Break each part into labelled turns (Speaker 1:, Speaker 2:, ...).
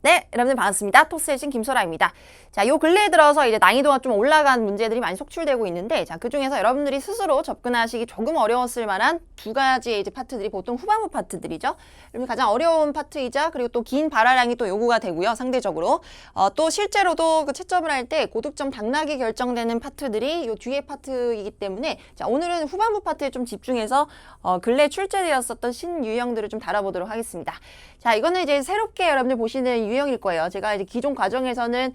Speaker 1: 네, 여러분들 반갑습니다. 토스의 신 김소라입니다. 자, 요 근래에 들어서 이제 난이도가 좀 올라간 문제들이 많이 속출되고 있는데, 자, 그 중에서 여러분들이 스스로 접근하시기 조금 어려웠을 만한 두 가지의 이제 파트들이 보통 후반부 파트들이죠. 여러분 가장 어려운 파트이자 그리고 또 긴 발화량이 또 요구가 되고요, 상대적으로. 또 실제로도 그 채점을 할 때 고득점 당락이 결정되는 파트들이 요 뒤에 파트이기 때문에, 자, 오늘은 후반부 파트에 좀 집중해서 근래 출제되었었던 신유형들을 좀 다뤄보도록 하겠습니다. 자, 이거는 이제 새롭게 여러분들 보시는 유형일 거예요. 제가 이제 기존 과정에서는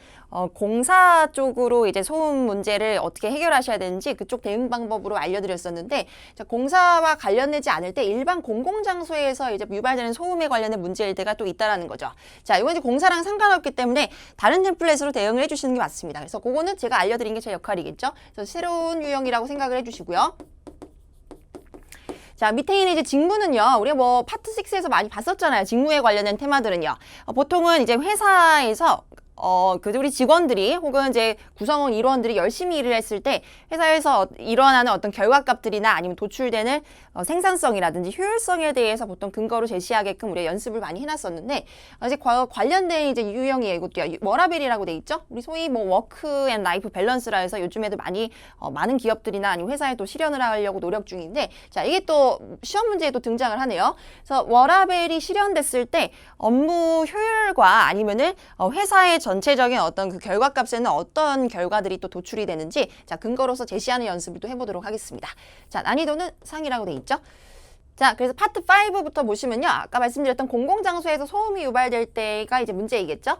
Speaker 1: 공사 쪽으로 이제 소음 문제를 어떻게 해결하셔야 되는지 그쪽 대응 방법으로 알려드렸었는데, 자, 공사와 관련되지 않을 때 일반 공공장소에서 이제 유발되는 소음에 관련된 문제일때가 또 있다라는 거죠. 자, 이건 이제 공사랑 상관없기 때문에 다른 템플릿으로 대응을 해주시는 게 맞습니다. 그래서 그거는 제가 알려드린 게 제 역할이겠죠. 그래서 새로운 유형이라고 생각을 해주시고요. 자, 밑에 있는 이제 직무는요, 우리가 뭐 파트 6에서 많이 봤었잖아요. 직무에 관련된 테마들은요. 보통은 이제 회사에서 우리 직원들이 혹은 이제 구성원 일원들이 열심히 일을 했을 때 회사에서 일어나는 어떤 결과값들이나 아니면 도출되는 생산성이라든지 효율성에 대해서 보통 근거로 제시하게끔 우리가 연습을 많이 해놨었는데, 이제 관련된 이제 유형이에요. 이것도요. 워라벨이라고 돼 있죠. 우리 소위 뭐 워크 앤 라이프 밸런스라 해서 요즘에도 많이 많은 기업들이나 아니면 회사에 또 실현을 하려고 노력 중인데, 자, 이게 또 시험 문제에도 등장을 하네요. 그래서 워라벨이 실현됐을 때 업무 효율과 아니면은 회사의 전체적인 어떤 그 결과값에는 어떤 결과들이 또 도출이 되는지, 자, 근거로서 제시하는 연습을 또 해보도록 하겠습니다. 자, 난이도는 상이라고 돼 있죠. 자, 그래서 파트 5부터 보시면요, 아까 말씀드렸던 공공장소에서 소음이 유발될 때가 이제 문제이겠죠.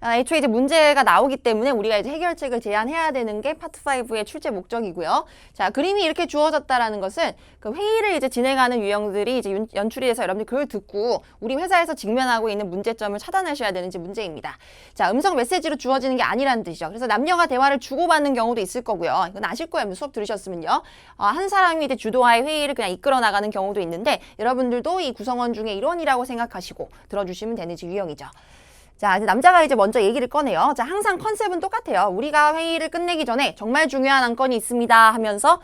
Speaker 1: 애초에 이제 문제가 나오기 때문에 우리가 이제 해결책을 제안해야 되는 게 파트 5의 출제 목적이고요. 자, 그림이 이렇게 주어졌다라는 것은 그 회의를 이제 진행하는 유형들이 이제 연출이 돼서 여러분들 그걸 듣고 우리 회사에서 직면하고 있는 문제점을 차단하셔야 되는 이제 문제입니다. 자, 음성 메시지로 주어지는 게 아니라는 뜻이죠. 그래서 남녀가 대화를 주고받는 경우도 있을 거고요. 이건 아실 거예요. 수업 들으셨으면요. 한 사람이 이제 주도하에 회의를 그냥 이끌어 나가는 경우도 있는데, 여러분들도 이 구성원 중에 일원이라고 생각하시고 들어주시면 되는 유형이죠. 자, 이제 남자가 이제 먼저 얘기를 꺼내요. 자, 항상 컨셉은 똑같아요. 우리가 회의를 끝내기 전에 정말 중요한 안건이 있습니다 하면서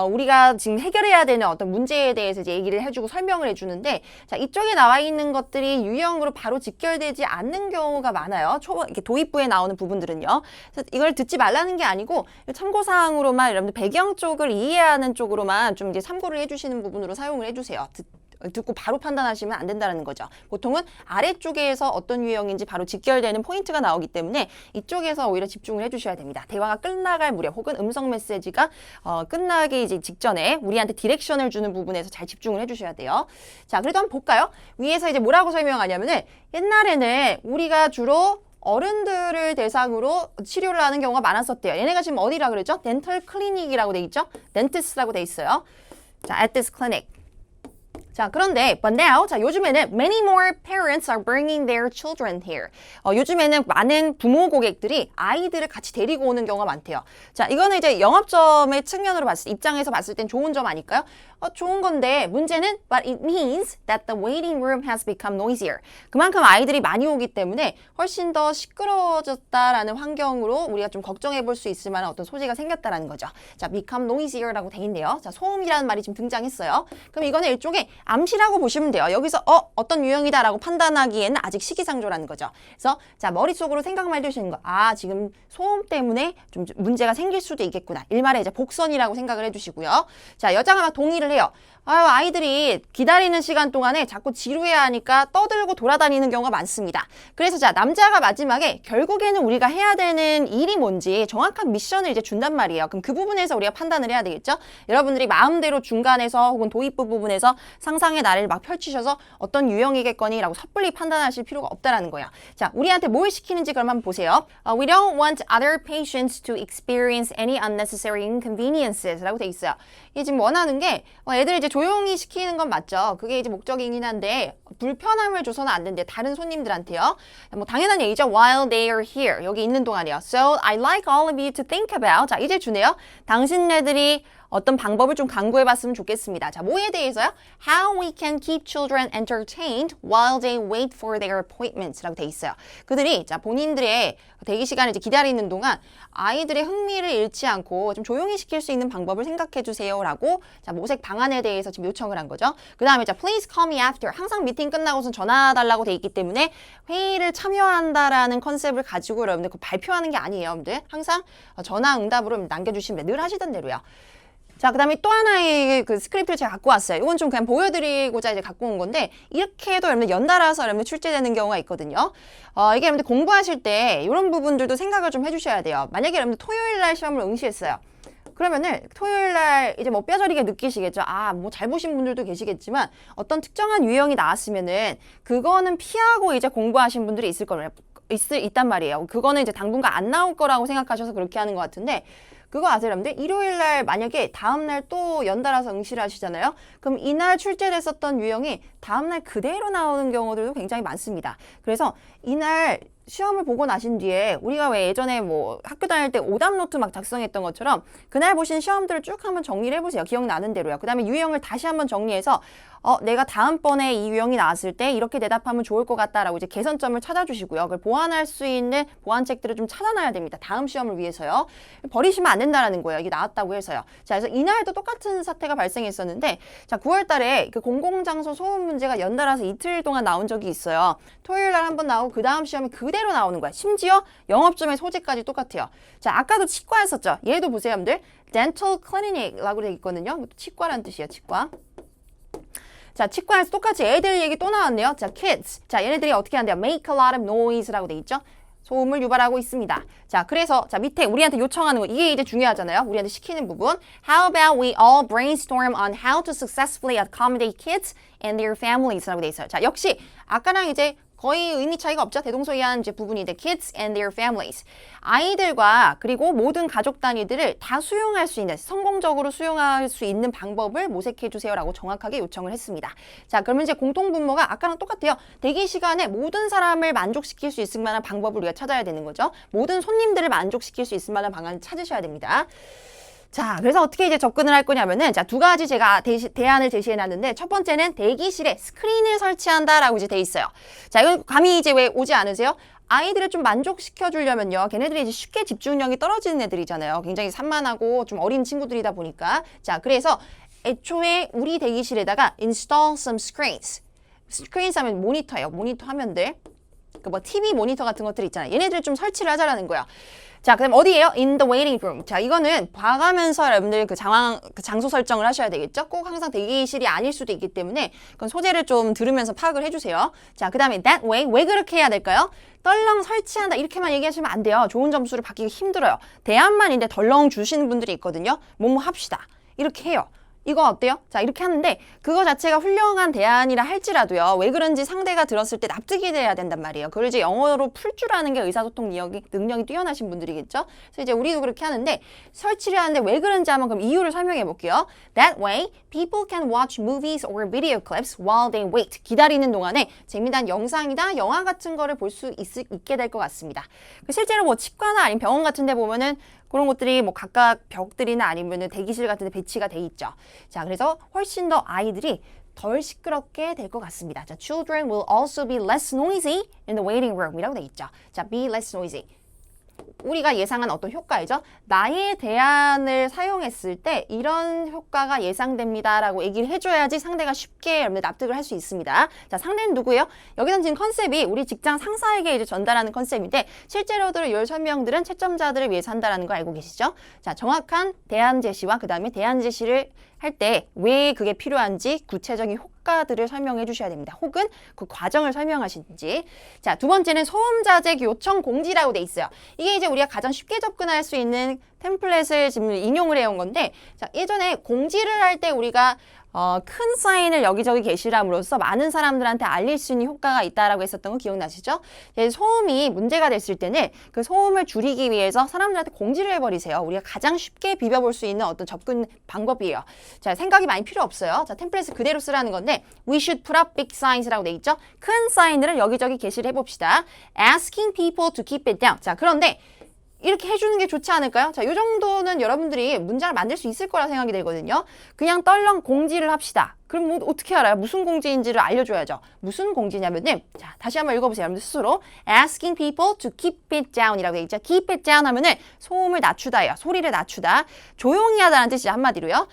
Speaker 1: 우리가 지금 해결해야 되는 어떤 문제에 대해서 이제 얘기를 해주고 설명을 해주는데, 자, 이쪽에 나와 있는 것들이 유형으로 바로 직결되지 않는 경우가 많아요. 이렇게 도입부에 나오는 부분들은요. 그래서 이걸 듣지 말라는 게 아니고 참고사항으로만 여러분들 배경 쪽을 이해하는 쪽으로만 좀 이제 참고를 해주시는 부분으로 사용을 해주세요. 듣고 바로 판단하시면 안 된다는 거죠. 보통은 아래쪽에서 어떤 유형인지 바로 직결되는 포인트가 나오기 때문에 이쪽에서 오히려 집중을 해주셔야 됩니다. 대화가 끝나갈 무렵 혹은 음성 메시지가 끝나기 이제 직전에 우리한테 디렉션을 주는 부분에서 잘 집중을 해주셔야 돼요. 자, 그래도 한번 볼까요? 위에서 이제 뭐라고 설명하냐면은, 옛날에는 우리가 주로 어른들을 대상으로 치료를 하는 경우가 많았었대요. 얘네가 지금 어디라 그랬죠? 덴털 클리닉이라고 돼 있죠? 덴티스트라고 돼 있어요. 자, at this clinic. 자, 그런데 but now, 자, 요즘에는 many more parents are bringing their children here. 요즘에는 많은 부모 고객들이 아이들을 같이 데리고 오는 경우가 많대요. 자, 이거는 이제 영업점의 측면으로 입장에서 봤을 땐 좋은 점 아닐까요? 좋은 건데 문제는 but it means that the waiting room has become noisier. 그만큼 아이들이 많이 오기 때문에 훨씬 더 시끄러워졌다라는 환경으로 우리가 좀 걱정해 볼 수 있을 만한 어떤 소지가 생겼다라는 거죠. 자, become noisier라고 돼 있네요. 자, 소음이라는 말이 지금 등장했어요. 그럼 이거는 일종의 암시라고 보시면 돼요. 여기서 어떤 유형이다라고 판단하기에는 아직 시기상조라는 거죠. 그래서 자, 머릿속으로 생각만 해두시는 거. 아, 지금 소음 때문에 좀 문제가 생길 수도 있겠구나. 일말의 이제 복선이라고 생각을 해주시고요. 자, 여자가 막 동의를 해요. 아이들이 기다리는 시간 동안에 자꾸 지루해하니까 떠들고 돌아다니는 경우가 많습니다. 그래서 자, 남자가 마지막에 결국에는 우리가 해야 되는 일이 뭔지 정확한 미션을 이제 준단 말이에요. 그럼 그 부분에서 우리가 판단을 해야 되겠죠? 여러분들이 마음대로 중간에서 혹은 도입부 부분에서 상상의 나래를 막 펼치셔서 어떤 유형이겠거니 라고 섣불리 판단하실 필요가 없다라는 거야. 자, 우리한테 뭘 시키는지 그럼 한번 보세요. We don't want other patients to experience any unnecessary inconveniences 라고 돼 있어요. 이게 지금 원하는 게 애들 이제 조용히 시키는 건 맞죠. 그게 이제 목적이긴 한데 불편함을 줘서는 안 된대. 다른 손님들한테요. 뭐 당연한 얘기죠. While they are here. 여기 있는 동안이요. So I'd like all of you to think about. 자, 이제 주네요. 당신네들이 어떤 방법을 좀 강구해봤으면 좋겠습니다. 자, 뭐에 대해서요? How we can keep children entertained while they wait for their appointments라고 돼 있어요. 그들이 자 본인들의 대기 시간을 이제 기다리는 동안 아이들의 흥미를 잃지 않고 좀 조용히 시킬 수 있는 방법을 생각해 주세요라고 자 모색 방안에 대해서 지금 요청을 한 거죠. 그 다음에 자 please call me after 항상 미팅 끝나고선 전화 달라고 돼 있기 때문에 회의를 참여한다라는 컨셉을 가지고 여러분들 그 발표하는 게 아니에요, 여러분들. 항상 전화 응답으로 남겨주시면 늘 하시던 대로요. 자, 그 다음에 또 하나의 그 스크립트를 제가 갖고 왔어요. 이건 좀 그냥 보여드리고자 이제 갖고 온 건데, 이렇게 해도 여러분들 연달아서 여러분들 출제되는 경우가 있거든요. 이게 여러분들 공부하실 때 이런 부분들도 생각을 좀 해주셔야 돼요. 만약에 여러분들 토요일 날 시험을 응시했어요. 그러면은 토요일 날 이제 뭐 뼈저리게 느끼시겠죠. 아, 뭐 잘 보신 분들도 계시겠지만 어떤 특정한 유형이 나왔으면은 그거는 피하고 이제 공부하신 분들이 있을 거예요. 있단 말이에요. 그거는 이제 당분간 안 나올 거라고 생각하셔서 그렇게 하는 것 같은데, 그거 아세요, 여러분들? 일요일 날 만약에 다음 날 또 연달아서 응시를 하시잖아요. 그럼 이날 출제됐었던 유형이 다음 날 그대로 나오는 경우들도 굉장히 많습니다. 그래서 이날 시험을 보고 나신 뒤에 우리가 왜 예전에 뭐 학교 다닐 때 오답 노트 막 작성했던 것처럼 그날 보신 시험들을 쭉 한번 정리를 해보세요. 기억나는 대로요. 그 다음에 유형을 다시 한번 정리해서 내가 다음번에 이 유형이 나왔을 때 이렇게 대답하면 좋을 것 같다라고 이제 개선점을 찾아주시고요. 그걸 보완할 수 있는 보완책들을 좀 찾아놔야 됩니다. 다음 시험을 위해서요. 버리시면 안 된다라는 거예요. 이게 나왔다고 해서요. 자, 그래서 이날도 똑같은 사태가 발생했었는데, 자, 9월 달에 그 공공장소 소음 문제가 연달아서 이틀 동안 나온 적이 있어요. 토요일 날 한번 나오고 그 다음 시험이 그대로 나오는 거야. 심지어 영업점의 소재까지 똑같아요. 자, 아까도 치과였었죠. 얘도 보세요, 여러분들. dental clinic라고 되어 있거든요. 치과라는 뜻이에요, 치과. 자, 치과에서 똑같이 애들 얘기 또 나왔네요. 자, kids. 자, 얘네들이 어떻게 한대요? make a lot of noise라고 돼 있죠. 소음을 유발하고 있습니다. 자, 그래서 자 밑에 우리한테 요청하는 거, 이게 이제 중요하잖아요. 우리한테 시키는 부분. How about we all brainstorm on how to successfully accommodate kids and their families라고 돼 있어요. 자, 역시 아까랑 이제 거의 의미 차이가 없죠. 대동소이한 이제 부분이 이제 kids and their families. 아이들과 그리고 모든 가족 단위들을 다 수용할 수 있는, 성공적으로 수용할 수 있는 방법을 모색해 주세요라고 정확하게 요청을 했습니다. 자, 그러면 이제 공통 분모가 아까랑 똑같아요. 대기 시간에 모든 사람을 만족시킬 수 있을 만한 방법을 우리가 찾아야 되는 거죠. 모든 손님들을 만족시킬 수 있을 만한 방안을 찾으셔야 됩니다. 자, 그래서 어떻게 이제 접근을 할 거냐면은, 자, 두 가지 제가 대안을 제시해 놨는데, 첫 번째는 대기실에 스크린을 설치한다라고 이제 돼 있어요. 자, 이건 감이 이제 왜 오지 않으세요? 아이들을 좀 만족시켜 주려면요, 걔네들이 이제 쉽게 집중력이 떨어지는 애들이잖아요. 굉장히 산만하고 좀 어린 친구들이다 보니까. 자, 그래서 애초에 우리 대기실에다가 install some screens. screens 하면 모니터예요. 모니터 화면들. 그 뭐 TV 모니터 같은 것들 있잖아요. 얘네들 좀 설치를 하자라는 거야. 자, 그럼 어디예요? In the waiting room. 자, 이거는 봐가면서 여러분들 그 장소 설정을 하셔야 되겠죠? 꼭 항상 대기실이 아닐 수도 있기 때문에 그건 소재를 좀 들으면서 파악을 해주세요. 자, 그 다음에 that way. 왜 그렇게 해야 될까요? 덜렁 설치한다 이렇게만 얘기하시면 안 돼요. 좋은 점수를 받기 힘들어요. 대안만 인데 덜렁 주시는 분들이 있거든요. 뭐뭐 합시다. 이렇게 해요. 이거 어때요? 자, 이렇게 하는데 그거 자체가 훌륭한 대안이라 할지라도요. 왜 그런지 상대가 들었을 때 납득이 돼야 된단 말이에요. 그걸 이제 영어로 풀 줄 아는 게 의사소통 능력이 뛰어나신 분들이겠죠? 그래서 이제 우리도 그렇게 하는데 설치를 하는데 왜 그런지 한번 그럼 이유를 설명해 볼게요. That way, people can watch movies or video clips while they wait. 기다리는 동안에 재미난 영상이나 영화 같은 거를 볼 수 있게 될 것 같습니다. 실제로 뭐 치과나 아니면 병원 같은 데 보면은 그런 것들이 뭐 각각 벽들이나 아니면 대기실 같은 데 배치가 돼 있죠. 자, 그래서 훨씬 더 아이들이 덜 시끄럽게 될 것 같습니다. 자, children will also be less noisy in the waiting room 이라고 돼 있죠. 자, be less noisy. 우리가 예상한 어떤 효과이죠. 나의 대안을 사용했을 때 이런 효과가 예상됩니다라고 얘기를 해줘야지 상대가 쉽게 여러분들 납득을 할 수 있습니다. 자, 상대는 누구예요? 여기선 지금 컨셉이 우리 직장 상사에게 이제 전달하는 컨셉인데 실제로도 이 설명들은 채점자들을 위해서 한다는 거 알고 계시죠? 자, 정확한 대안 제시와 그 다음에 대안 제시를 할 때 왜 그게 필요한지 구체적인 효과들을 설명해 주셔야 됩니다. 혹은 그 과정을 설명하시든지. 자, 두 번째는 소음자제 요청 공지라고 돼 있어요. 이게 이제 우리가 가장 쉽게 접근할 수 있는 템플릿을 지금 인용을 해온 건데, 자, 예전에 공지를 할 때 우리가 큰 사인을 여기저기 게시함으로써 많은 사람들한테 알릴 수 있는 효과가 있다라고 했었던 거 기억나시죠? 소음이 문제가 됐을 때는 그 소음을 줄이기 위해서 사람들한테 공지를 해버리세요. 우리가 가장 쉽게 비벼볼 수 있는 어떤 접근 방법이에요. 자, 생각이 많이 필요 없어요. 자, 템플릿을 그대로 쓰라는 건데 We should put up big signs라고 돼 있죠? 큰 사인들을 여기저기 게시를 해봅시다. Asking people to keep it down. 자, 그런데 이렇게 해주는 게 좋지 않을까요? 자, 이 정도는 여러분들이 문장을 만들 수 있을 거라 생각이 되거든요. 그냥 떨렁 공지를 합시다. 그럼 뭐 어떻게 알아요? 무슨 공지인지를 알려줘야죠. 무슨 공지냐면은, 자, 다시 한번 읽어보세요. 여러분들 스스로. Asking people to keep it down 이라고 되어 있죠. keep it down 하면은 소음을 낮추다예요. 소리를 낮추다. 조용히 하다는 뜻이죠. 한마디로요.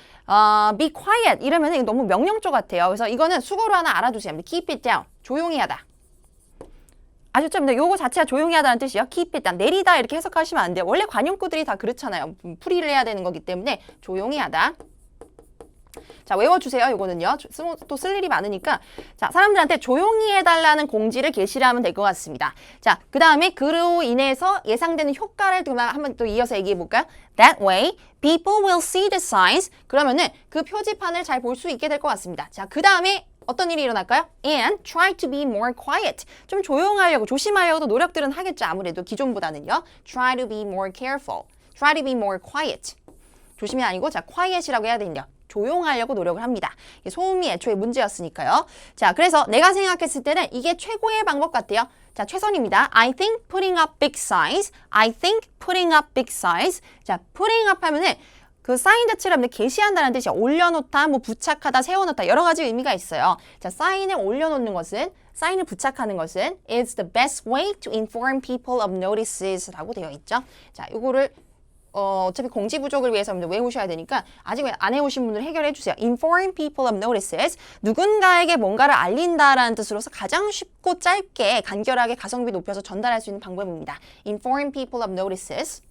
Speaker 1: be quiet 이러면은 이거 너무 명령조 같아요. 그래서 이거는 수거로 하나 알아두세요. keep it down. 조용히 하다. 아셨죠? 근데 요거 자체가 조용히 하다는 뜻이요. keep it down. 내리다 이렇게 해석하시면 안 돼요. 원래 관용구들이 다 그렇잖아요. 풀이를 해야 되는 거기 때문에 조용히 하다. 자, 외워주세요. 요거는요. 또 쓸 일이 많으니까. 자, 사람들한테 조용히 해달라는 공지를 게시를 하면 될 것 같습니다. 자, 그 다음에 그로 인해서 예상되는 효과를 한번 또 이어서 얘기해 볼까요? That way, people will see the signs. 그러면은 그 표지판을 잘 볼 수 있게 될 것 같습니다. 자, 그 다음에 어떤 일이 일어날까요? And try to be more quiet. 좀 조용하려고, 조심하려고도 노력들은 하겠죠. 아무래도 기존보다는요. Try to be more careful. Try to be more quiet. 조심이 아니고, 자, quiet이라고 해야 되는데요. 조용하려고 노력을 합니다. 소음이 애초에 문제였으니까요. 자, 그래서 내가 생각했을 때는 이게 최고의 방법 같아요. 자, 최선입니다. I think putting up big signs. I think putting up big signs. 자, putting up 하면은 그 사인 자체를 게시한다는 뜻이야. 올려놓다, 뭐 부착하다, 세워놓다 여러 가지 의미가 있어요. 자, 사인을 올려놓는 것은, 사인을 부착하는 것은 is the best way to inform people of notices라고 되어 있죠. 자, 이거를 어차피 공지 부족을 위해서 외우셔야 되니까 아직 안 해오신 분들 해결해 주세요. Inform people of notices. 누군가에게 뭔가를 알린다라는 뜻으로서 가장 쉽고 짧게 간결하게 가성비 높여서 전달할 수 있는 방법입니다. Inform people of notices.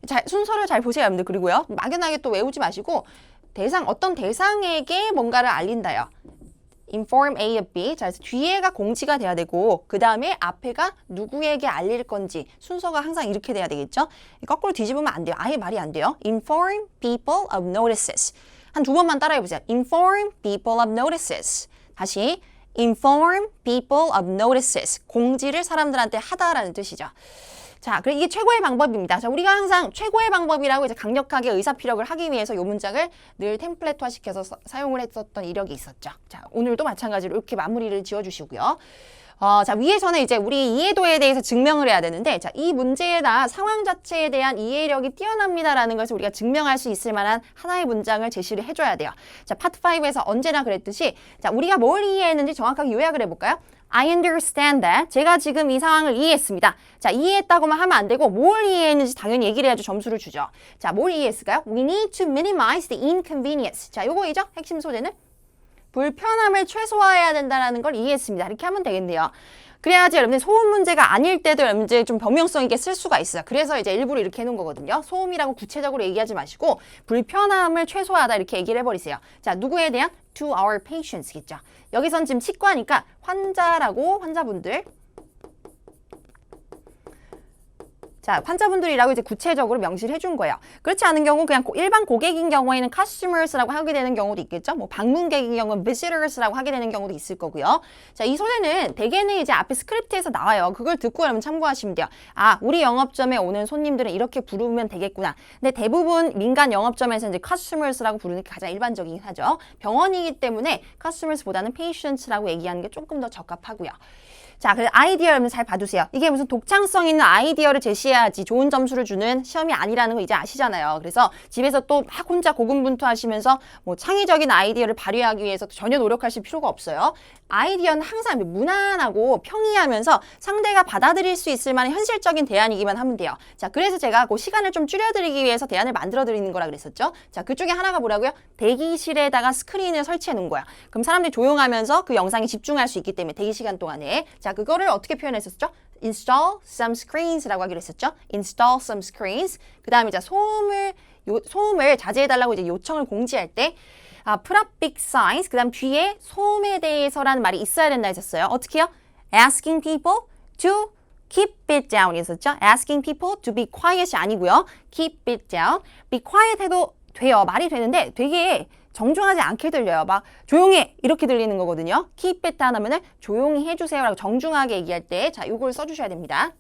Speaker 1: 자, 순서를 잘 보세요, 여러분들. 그리고요, 막연하게 또 외우지 마시고 어떤 대상에게 뭔가를 알린다요. Inform A of B. 자, 그래서 뒤에가 공지가 돼야 되고 그 다음에 앞에가 누구에게 알릴 건지 순서가 항상 이렇게 돼야 되겠죠? 거꾸로 뒤집으면 안 돼요. 아예 말이 안 돼요. Inform people of notices. 한 두 번만 따라해보세요. Inform people of notices. 다시 Inform people of notices. 공지를 사람들한테 하다라는 뜻이죠. 자, 그리고 이게 최고의 방법입니다. 자, 우리가 항상 최고의 방법이라고 이제 강력하게 의사피력을 하기 위해서 이 문장을 늘 템플릿화 시켜서 사용을 했었던 이력이 있었죠. 자, 오늘도 마찬가지로 이렇게 마무리를 지어주시고요. 자, 위에서는 이제 우리 이해도에 대해서 증명을 해야 되는데, 자, 이 문제나 상황 자체에 대한 이해력이 뛰어납니다라는 것을 우리가 증명할 수 있을 만한 하나의 문장을 제시를 해줘야 돼요. 자, 파트 5에서 언제나 그랬듯이, 자, 우리가 뭘 이해했는지 정확하게 요약을 해볼까요? I understand that. 제가 지금 이 상황을 이해했습니다. 자, 이해했다고만 하면 안 되고 뭘 이해했는지 당연히 얘기를 해야죠. 점수를 주죠. 자, 뭘 이해했을까요? We need to minimize the inconvenience. 자, 요거이죠? 핵심 소재는 불편함을 최소화해야 된다는 걸 이해했습니다. 이렇게 하면 되겠네요. 그래야지 여러분들 소음 문제가 아닐 때도 여러분들 좀 변명성 있게 쓸 수가 있어요. 그래서 이제 일부러 이렇게 해놓은 거거든요. 소음이라고 구체적으로 얘기하지 마시고 불편함을 최소화하다 이렇게 얘기를 해버리세요. 자, 누구에 대한? To our patients겠죠. 여기선 지금 치과니까 환자라고 환자분들. 자, 환자분들이라고 이제 구체적으로 명시를 해준 거예요. 그렇지 않은 경우 그냥 일반 고객인 경우에는 customers라고 하게 되는 경우도 있겠죠. 뭐 방문객인 경우는 visitors라고 하게 되는 경우도 있을 거고요. 자, 이 소재는 대개는 이제 앞에 스크립트에서 나와요. 그걸 듣고 여러분 참고하시면 돼요. 아, 우리 영업점에 오는 손님들은 이렇게 부르면 되겠구나. 근데 대부분 민간 영업점에서 이제 customers라고 부르는 게 가장 일반적이긴 하죠. 병원이기 때문에 customers보다는 patients라고 얘기하는 게 조금 더 적합하고요. 자, 그래서 아이디어 여러분 잘 봐두세요. 이게 무슨 독창성 있는 아이디어를 제시해야지 좋은 점수를 주는 시험이 아니라는 거 이제 아시잖아요. 그래서 집에서 또 막 혼자 고군분투하시면서 뭐 창의적인 아이디어를 발휘하기 위해서 전혀 노력하실 필요가 없어요. 아이디어는 항상 무난하고 평이하면서 상대가 받아들일 수 있을 만한 현실적인 대안이기만 하면 돼요. 자, 그래서 제가 그 시간을 좀 줄여드리기 위해서 대안을 만들어 드리는 거라 그랬었죠. 자, 그 중에 하나가 뭐라고요? 대기실에다가 스크린을 설치해 놓은 거야. 그럼 사람들이 조용하면서 그 영상에 집중할 수 있기 때문에 대기 시간 동안에. 자, 그거를 어떻게 표현했었죠? Install some screens라고 하기로 했었죠. Install some screens. 그 다음에 자, 소음을 자제해달라고 이제 요청을 공지할 때 put up big signs. 그 다음 뒤에 소음에 대해서라는 말이 있어야 된다 했었어요. 어떻게 해요? Asking people to keep it down 이었었죠. Asking people to be quiet이 아니고요. Keep it down. Be quiet 해도 돼요. 말이 되는데 되게 정중하지 않게 들려요. 막 조용해 이렇게 들리는 거거든요. Keep it down 하면은 조용히 해주세요라고 정중하게 얘기할 때 자, 요걸 써주셔야 됩니다.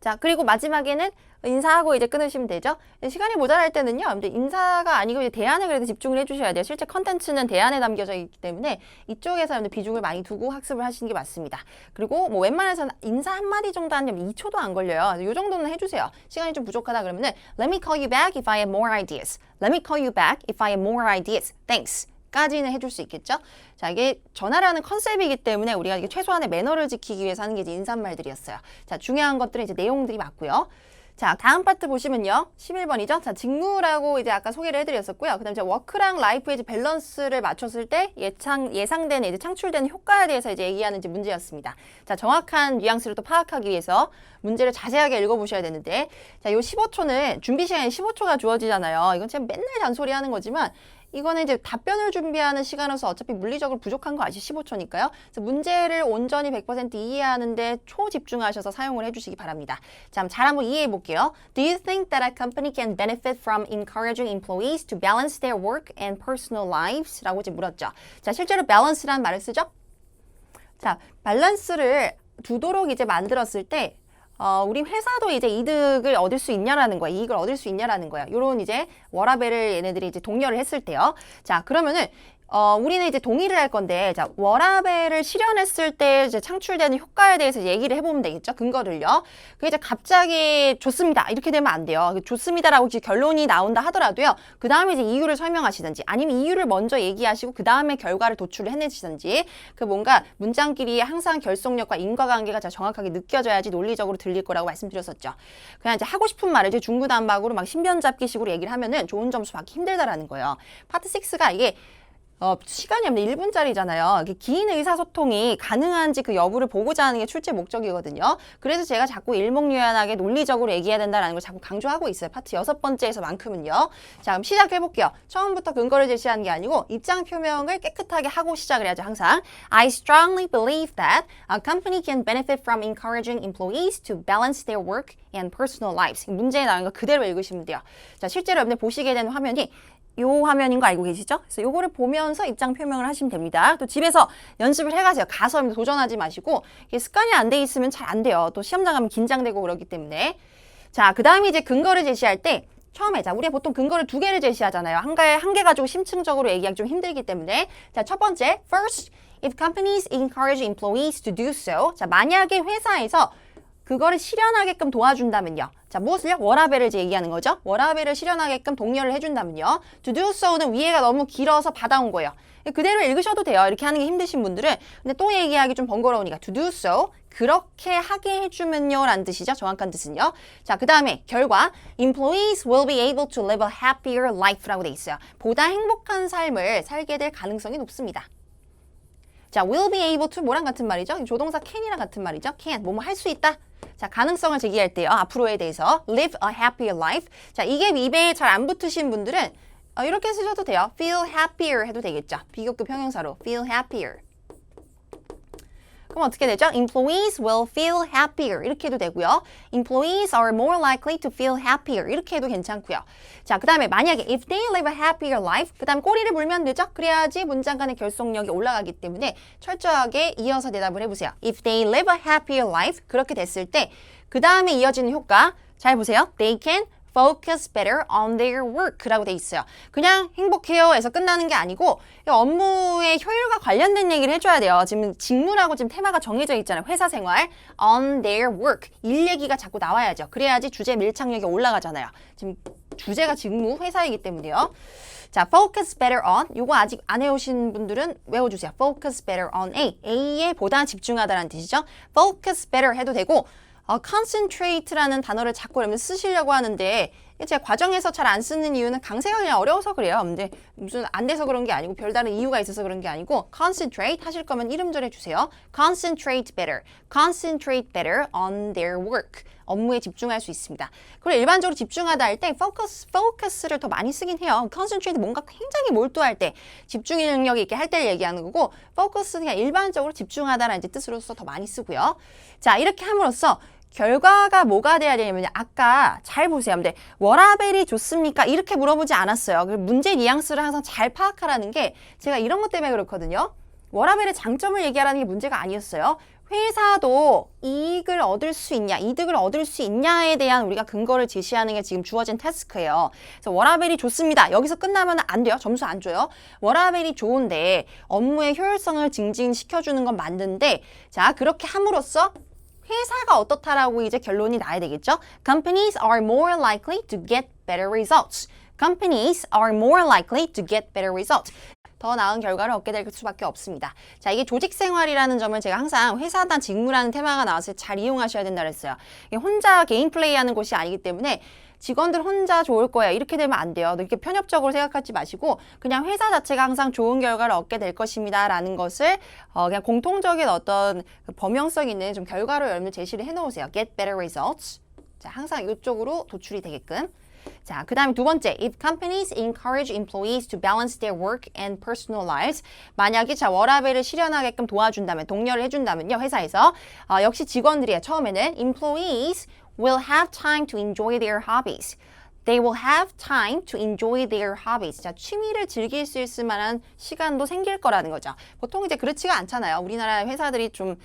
Speaker 1: 자, 자, 그리고 마지막에는 인사하고 이제 끊으시면 되죠. 시간이 모자랄 때는요, 근데 인사가 아니고 이제 대안에 그래도 집중을 해주셔야 돼요. 실제 컨텐츠는 대안에 담겨져 있기 때문에 이쪽에서 비중을 많이 두고 학습을 하시는 게 맞습니다. 그리고 뭐 웬만해서는 인사 한마디 정도 하면 2초도 안 걸려요. 이 정도는 해주세요. 시간이 좀 부족하다 그러면은 Let me call you back if I have more ideas. Let me call you back if I have more ideas. Thanks. 까지는 해줄 수 있겠죠? 자, 이게 전화라는 컨셉이기 때문에 우리가 이게 최소한의 매너를 지키기 위해서 하는 게 이제 인사말들이었어요. 자, 중요한 것들은 이제 내용들이 맞고요. 자, 다음 파트 보시면요. 11번이죠. 자, 직무라고 이제 아까 소개를 해드렸었고요. 그 다음에 이제 워크랑 라이프의 이제 밸런스를 맞췄을 때 예상되는 이제 창출되는 효과에 대해서 이제 얘기하는 이제 문제였습니다. 자, 정확한 뉘앙스를 또 파악하기 위해서 문제를 자세하게 읽어보셔야 되는데, 자, 요 15초는 준비 시간이 15초가 주어지잖아요. 이건 제가 맨날 잔소리 하는 거지만, 이거는 이제 답변을 준비하는 시간으로서 어차피 물리적으로 부족한 거 아시죠? 15초니까요. 그래서 문제를 온전히 100% 이해하는데 초집중하셔서 사용을 해주시기 바랍니다. 자, 잘 한번 이해해 볼게요. Do you think that a company can benefit from encouraging employees to balance their work and personal lives? 라고 이제 물었죠. 자, 실제로 balance라는 말을 쓰죠? 자, 밸런스를 두도록 이제 만들었을 때 우리 회사도 이제 이득을 얻을 수 있냐라는 거야. 이익을 얻을 수 있냐라는 거야. 요런 이제 워라밸을 얘네들이 이제 동료를 했을 때요. 자, 그러면은 우리는 이제 동의를 할 건데, 자, 워라밸을 실현했을 때 이제 창출되는 효과에 대해서 얘기를 해보면 되겠죠? 근거를요. 그게 이제 갑자기 좋습니다. 이렇게 되면 안 돼요. 좋습니다라고 결론이 나온다 하더라도요. 그 다음에 이제 이유를 설명하시든지, 아니면 이유를 먼저 얘기하시고 그 다음에 결과를 도출을 해내시든지, 그 뭔가 문장끼리 항상 결속력과 인과관계가 정확하게 느껴져야지 논리적으로 들릴 거라고 말씀드렸었죠. 그냥 이제 하고 싶은 말을 이제 중구난방으로 막 신변잡기식으로 얘기를 하면은 좋은 점수 받기 힘들다라는 거예요. 파트 6가 이게 시간이 없네. 1분짜리잖아요. 긴 의사소통이 가능한지 그 여부를 보고자 하는 게 출제 목적이거든요. 그래서 제가 자꾸 일목요연하게 논리적으로 얘기해야 된다는 걸 자꾸 강조하고 있어요. 파트 6번째에서만큼은요. 자, 그럼 시작해볼게요. 처음부터 근거를 제시하는 게 아니고 입장 표명을 깨끗하게 하고 시작을 해야죠. 항상. I strongly believe that a company can benefit from encouraging employees to balance their work and personal lives. 문제에 나온 거 그대로 읽으시면 돼요. 자, 실제로 여러분들 보시게 되는 화면이 요 화면인 거 알고 계시죠? 그래서 요거를 보면서 입장 표명을 하시면 됩니다. 또 집에서 연습을 해가세요. 가서 도전하지 마시고 이게 습관이 안 돼 있으면 잘 안 돼요. 또 시험장 가면 긴장되고 그러기 때문에. 자, 그 다음에 이제 근거를 제시할 때 처음에 자, 우리가 보통 근거를 2개를 제시하잖아요. 한 개 가지고 심층적으로 얘기하기 좀 힘들기 때문에. 자, 첫 번째, first, if companies encourage employees to do so. 자, 만약에 회사에서 그거를 실현하게끔 도와준다면요. 자, 무엇을요? 워라밸을 이제 얘기하는 거죠. 워라밸을 실현하게끔 독려를 해준다면요. To do so는 위에가 너무 길어서 받아온 거예요. 그대로 읽으셔도 돼요. 이렇게 하는 게 힘드신 분들은. 근데 또 얘기하기 좀 번거로우니까 to do so, 그렇게 하게 해주면요 라는 뜻이죠. 정확한 뜻은요. 자, 그 다음에 결과 Employees will be able to live a happier life라고 돼 있어요. 보다 행복한 삶을 살게 될 가능성이 높습니다. 자, will be able to 뭐랑 같은 말이죠? 조동사 can이랑 같은 말이죠. can, 뭐뭐 할 수 있다. 자, 가능성을 제기할 때요. 앞으로에 대해서 live a happier life. 자, 이게 입에 잘 안 붙으신 분들은 이렇게 쓰셔도 돼요. feel happier 해도 되겠죠. 비교급 형용사로 feel happier. 그럼 어떻게 되죠? Employees will feel happier 이렇게 해도 되고요. Employees are more likely to feel happier 이렇게 해도 괜찮고요. 자, 그 다음에 만약에 if they live a happier life 그 다음 꼬리를 물면 되죠? 그래야지 문장 간의 결속력이 올라가기 때문에 철저하게 이어서 대답을 해보세요. If they live a happier life 그렇게 됐을 때 그 다음에 이어지는 효과 잘 보세요. They can focus better on their work라고 돼 있어요. 그냥 행복해요 에서 끝나는 게 아니고 업무의 효율과 관련된 얘기를 해줘야 돼요. 지금 직무라고 지금 테마가 정해져 있잖아요. 회사 생활, on their work. 일 얘기가 자꾸 나와야죠. 그래야지 주제 밀착력이 올라가잖아요. 지금 주제가 직무, 회사이기 때문에요. 자, focus better on. 요거 아직 안 해오신 분들은 외워주세요. focus better on A. A에 보다 집중하다라는 뜻이죠. focus better 해도 되고 concentrate라는 단어를 자꾸 여러분 쓰시려고 하는데 제가 과정에서 잘 안 쓰는 이유는 강세가 그냥 어려워서 그래요. 근데 무슨 안 돼서 그런 게 아니고 별다른 이유가 있어서 그런 게 아니고 concentrate 하실 거면 이름절 해주세요. concentrate better on their work. 업무에 집중할 수 있습니다. 그리고 일반적으로 집중하다 할 때 focus를 더 많이 쓰긴 해요. concentrate 뭔가 굉장히 몰두할 때 집중 능력이 있게 할 때를 얘기하는 거고 focus는 그냥 일반적으로 집중하다라는 이제 뜻으로서 더 많이 쓰고요. 자, 이렇게 함으로써 결과가 뭐가 돼야 되냐면 아까 잘 보세요. 근데 워라밸이 좋습니까? 이렇게 물어보지 않았어요. 문제 뉘앙스를 항상 잘 파악하라는 게 제가 이런 것 때문에 그렇거든요. 워라밸의 장점을 얘기하라는 게 문제가 아니었어요. 회사도 이익을 얻을 수 있냐, 이득을 얻을 수 있냐에 대한 우리가 근거를 제시하는 게 지금 주어진 태스크예요. 그래서 워라밸이 좋습니다. 여기서 끝나면 안 돼요. 점수 안 줘요. 워라밸이 좋은데 업무의 효율성을 증진시켜주는 건 맞는데, 자, 그렇게 함으로써 회사가 어떻다라고 이제 결론이 나야 되겠죠? Companies are more likely to get better results. Companies are more likely to get better results. 더 나은 결과를 얻게 될 수밖에 없습니다. 자, 이게 조직생활이라는 점을 제가 항상 회사단 직무라는 테마가 나왔을 때 잘 이용하셔야 된다 그랬어요. 이게 혼자 개인 플레이하는 곳이 아니기 때문에 직원들 혼자 좋을 거야 이렇게 되면 안 돼요. 이렇게 편협적으로 생각하지 마시고 그냥 회사 자체가 항상 좋은 결과를 얻게 될 것입니다 라는 것을 그냥 공통적인 어떤 범용성 있는 좀 결과로 여러분들 제시를 해놓으세요. Get better results. 자, 항상 이쪽으로 도출이 되게끔. 자, 그 다음에 두 번째, if companies encourage employees to balance their work and personal lives. 만약에 자, 워라밸을 실현하게끔 도와준다면, 독려를 해준다면요, 회사에서 역시 직원들이에요. 처음에는 employees will have time to enjoy their hobbies. They will have time to enjoy their hobbies. 자, 취미를 즐길 수 있을 만한 시간도 생길 거라는 거죠. 보통 이제 그렇지가 않잖아요. 우리나라 회사들이 좀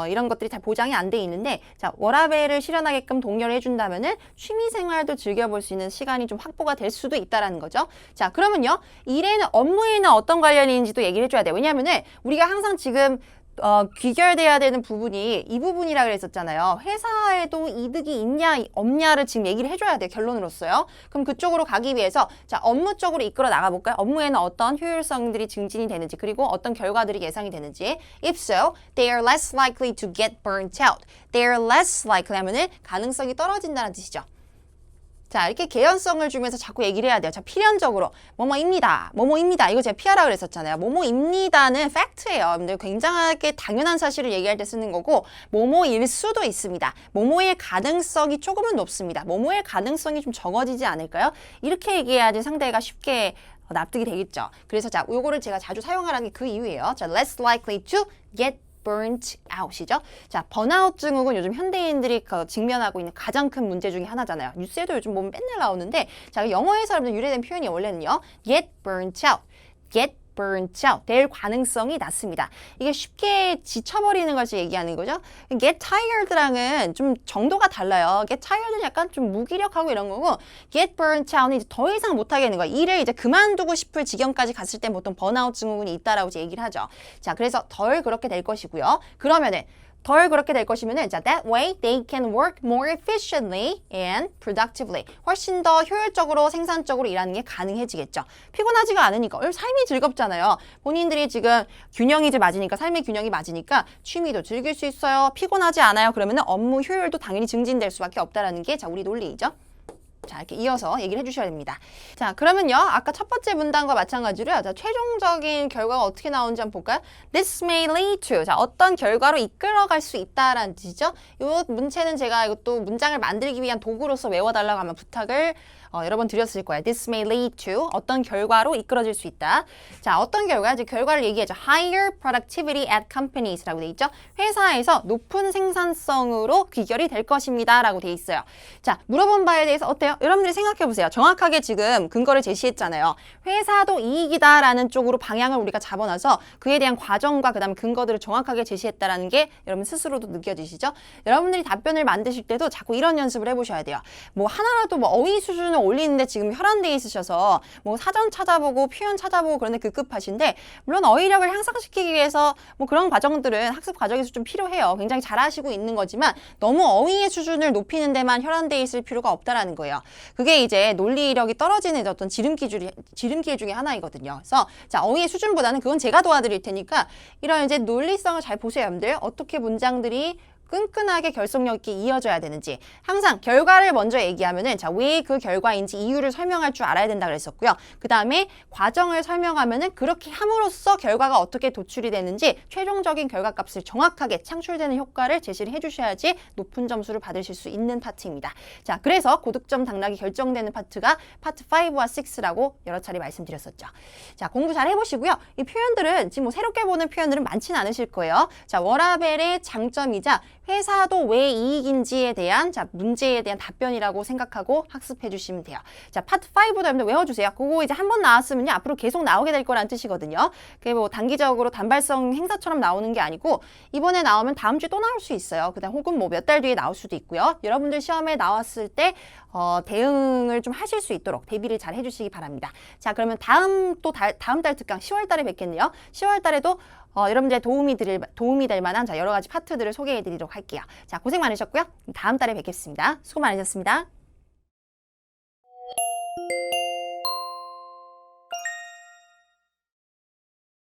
Speaker 1: 이런 것들이 잘 보장이 안 돼 있는데, 자, 워라밸을 실현하게끔 독려를 해준다면은 취미 생활도 즐겨볼 수 있는 시간이 좀 확보가 될 수도 있다라는 거죠. 자, 그러면요, 일에는 업무에는 어떤 관련이 있는지도 얘기를 해줘야 돼요. 왜냐하면은 우리가 항상 지금 귀결돼야 되는 부분이 이 부분이라 그랬었잖아요. 회사에도 이득이 있냐 없냐를 지금 얘기를 해줘야 돼요. 결론으로서요. 그럼 그쪽으로 가기 위해서 자, 업무 쪽으로 이끌어 나가볼까요? 업무에는 어떤 효율성들이 증진이 되는지 그리고 어떤 결과들이 예상이 되는지. If so, they are less likely to get burnt out. They are less likely 하면은 가능성이 떨어진다는 뜻이죠. 자, 이렇게 개연성을 주면서 자꾸 얘기를 해야 돼요. 자, 필연적으로 뭐뭐입니다. 뭐뭐입니다. 이거 제가 피하라고 그랬었잖아요. 뭐뭐입니다는 팩트예요. 근데 굉장하게 당연한 사실을 얘기할 때 쓰는 거고 뭐뭐일 수도 있습니다. 뭐뭐의 가능성이 조금은 높습니다. 뭐뭐의 가능성이 좀 적어지지 않을까요? 이렇게 얘기해야지 상대가 쉽게 납득이 되겠죠. 그래서 자, 요거를 제가 자주 사용하라는 게 그 이유예요. 자, less likely to get burnt out이죠. 자, 번아웃 증후군 요즘 현대인들이 직면하고 있는 가장 큰 문제 중에 하나잖아요. 뉴스에도 요즘 보면 맨날 나오는데, 자, 영어에서 여러분들 유래된 표현이 원래는요, get burnt out, get burnt out 될 가능성이 낮습니다. 이게 쉽게 지쳐버리는 것을 얘기하는 거죠. get tired랑은 좀 정도가 달라요. get tired는 약간 좀 무기력하고 이런 거고, get burnt out은 이제 더 이상 못하겠는 거예요. 일을 이제 그만두고 싶을 지경까지 갔을 때 보통 번아웃 증후군이 있다라고 이제 얘기를 하죠. 자, 그래서 덜 그렇게 될 것이고요. 그러면은 덜 그렇게 될 것이면은 자, that way they can work more efficiently and productively. 훨씬 더 효율적으로 생산적으로 일하는 게 가능해지겠죠. 피곤하지가 않으니까 삶이 즐겁잖아요. 본인들이 지금 균형이 이제 맞으니까 삶의 균형이 맞으니까 취미도 즐길 수 있어요. 피곤하지 않아요. 그러면은 업무 효율도 당연히 증진될 수밖에 없다라는 게 자, 우리 논리이죠. 자, 이렇게 이어서 얘기를 해주셔야 됩니다. 자, 그러면요, 아까 첫 번째 문단과 마찬가지로 자, 최종적인 결과가 어떻게 나오는지 한번 볼까요? This may lead to. 자, 어떤 결과로 이끌어갈 수 있다라는 뜻이죠. 이 문체는 제가 이것도 문장을 만들기 위한 도구로서 외워달라고 하면 부탁을 여러 번 드렸을 거예요. This may lead to. 어떤 결과로 이끌어질 수 있다. 자, 어떤 결과? 이제 결과를 얘기하죠. Higher productivity at companies라고 돼 있죠. 회사에서 높은 생산성으로 귀결이 될 것입니다. 라고 돼 있어요. 자, 물어본 바에 대해서 어때요? 여러분들이 생각해 보세요. 정확하게 지금 근거를 제시했잖아요. 회사도 이익이다라는 쪽으로 방향을 우리가 잡아놔서 그에 대한 과정과 그 다음에 근거들을 정확하게 제시했다라는 게 여러분 스스로도 느껴지시죠? 여러분들이 답변을 만드실 때도 자꾸 이런 연습을 해보셔야 돼요. 뭐 하나라도 뭐 어휘 수준을 올리는데 지금 혈안돼 있으셔서 뭐 사전 찾아보고 표현 찾아보고 그런데 급급하신데, 물론 어휘력을 향상시키기 위해서 뭐 그런 과정들은 학습 과정에서 좀 필요해요. 굉장히 잘하시고 있는 거지만 너무 어휘의 수준을 높이는 데만 혈안돼 있을 필요가 없다라는 거예요. 그게 이제 논리력이 떨어지는 어떤 지름길 중에 하나이거든요. 그래서 자, 어휘의 수준보다는 그건 제가 도와드릴 테니까 이런 이제 논리성을 잘 보세요, 여러분들. 어떻게 문장들이 끈끈하게 결속력 있게 이어져야 되는지. 항상 결과를 먼저 얘기하면은 자, 왜 그 결과인지 이유를 설명할 줄 알아야 된다 그랬었고요. 그 다음에 과정을 설명하면은 그렇게 함으로써 결과가 어떻게 도출이 되는지 최종적인 결과값을 정확하게 창출되는 효과를 제시를 해주셔야지 높은 점수를 받으실 수 있는 파트입니다. 자, 그래서 고득점 당락이 결정되는 파트가 파트 5와 6라고 여러 차례 말씀드렸었죠. 자, 공부 잘 해보시고요. 이 표현들은 지금 뭐 새롭게 보는 표현들은 많지는 않으실 거예요. 자, 워라밸의 장점이자 회사도 왜 이익인지에 대한 자, 문제에 대한 답변이라고 생각하고 학습해 주시면 돼요. 자, 파트 5도 여러분들 외워주세요. 그거 이제 한 번 나왔으면요. 앞으로 계속 나오게 될 거란 뜻이거든요. 그게 뭐 단기적으로 단발성 행사처럼 나오는 게 아니고 이번에 나오면 다음 주에 또 나올 수 있어요. 그다음 혹은 뭐 몇 달 뒤에 나올 수도 있고요. 여러분들 시험에 나왔을 때 대응을 좀 하실 수 있도록 대비를 잘 해주시기 바랍니다. 자, 그러면 다음 달 특강 10월 달에 뵙겠네요. 10월 달에도 여러분들의 도움이 될 만한 자, 여러 가지 파트들을 소개해 드리도록 할게요. 자, 고생 많으셨고요. 다음 달에 뵙겠습니다. 수고 많으셨습니다.